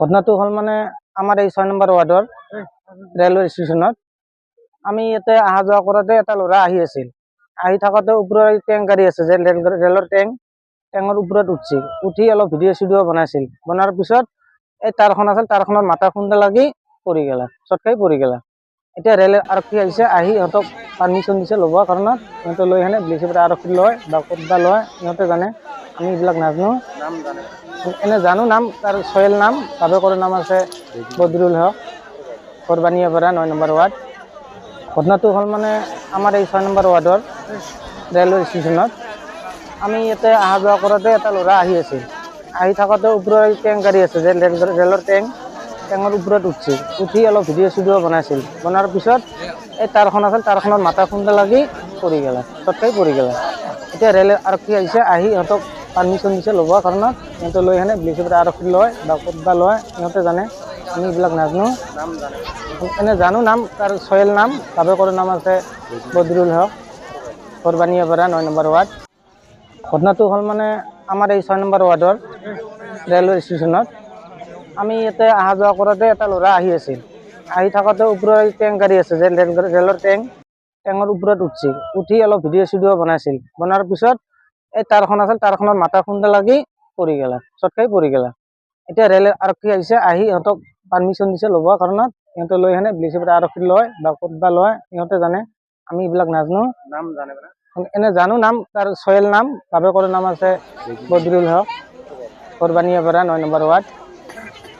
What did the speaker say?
ঘটনাটো হল মানে আমাৰ এই 6 নম্বৰ ৱাৰ্ডৰ ৰেলৱে ষ্টেচনত আমি ইয়াতে অহা যোৱা কৰোঁতে এটা ল'ৰা আহি আছিল। আহি থাকোঁতে ওপৰৰ টেংক গাড়ী আছে যে ৰেলৰ টেঙৰ ওপৰত উঠি অলপ ভিডিঅ' চিডিঅ' বনাইছিল। বনোৱাৰ পিছত এই তাৰখন আছিল, তাৰখনৰ মাথা খুন্দা লাগি পৰি গেলা, চট খাই পৰি গেলা। এতিয়া ৰেল আৰক্ষী আহিছে, আহি সিহঁতক পাৰ্মিশ্যন দিছে ল'ব কাৰণত। সিহঁতে লৈ সেনে ব্লিচিপৰা আৰক্ষী লয় বা ক'তবা লয় সিহঁতে জানে, আমি এইবিলাক নাজানো। এনে জানো নাম, তাৰ ছয়েল নাম, বাপেকৰ নাম আছে বদৰুল হক, কৰবানিয়াপাৰা 9 নম্বৰ ৱাৰ্ড। ঘটনাটো হ'ল মানে আমাৰ এই 6 নম্বৰ ৱাৰ্ডৰ ৰেলৱে ষ্টেচনত আমি ইয়াতে অহা যোৱা কৰোঁতে এটা ল'ৰা আহি আছিল। আহি থাকোঁতে ওপৰৰ টেংক গাড়ী আছে যে ৰেলৰ টেঙৰ ওপৰত উঠি অলপ ভিডিঅ' চিডিঅ' বনাইছিল। বনোৱাৰ পিছত এই তাৰখন আছিল, তাৰখনৰ মাথা খুন্দা লাগি পৰি গেলা, চট খাই পৰি গেলা। এতিয়া ৰেল আৰক্ষী আহিছে, আহি সিহঁতক পাৰ্মিশ্যন দিছে ল'ব কাৰণত। সিহঁতে লৈ সেনে ব্লিচিপৰা আৰক্ষী লয় বা ক'তবা লয় সিহঁতে জানে, আমি এইবিলাক নাজানো। এনে জানো নাম, তাৰ ছয়েল নাম, বাপেকৰ নাম আছে বদৰুল হক, কৰবানিয়াপাৰা 9 নম্বৰ ৱাৰ্ড। ঘটনাটো হ'ল মানে আমাৰ এই 6 নম্বৰ ৱাৰ্ডৰ ৰেলৱে ষ্টেচনত আমি ইয়াতে অহা যোৱা কৰোঁতে এটা ল'ৰা আহি আছিল। আহি থাকোঁতে ওপৰৰ টেংক গাড়ী আছে যে ৰেলৰ টেঙৰ ওপৰত উঠি অলপ ভিডিঅ' চিডিঅ' বনাইছিল। বনোৱাৰ পিছত এই তাৰখন আছিল, তাৰখনৰ মাথা খুন্দা লাগি পৰি গেলা, চট খাই পৰি গেলা। এতিয়া ৰেল আৰক্ষী আহিছে, আহি সিহঁতক পাৰ্মিশ্যন দিছে ল'ব কাৰণত। সিহঁতে লৈ সেনে ব্লিচিপৰা আৰক্ষী লয় বা ক'তবা লয় সিহঁতে জানে, আমি এইবিলাক নাজানো। এনে জানো নাম, তাৰ ছয়েল নাম, বাপেকৰ নাম আছে বদৰুল হক, কৰবানিয়াপাৰা 9 নম্বৰ ৱাৰ্ড।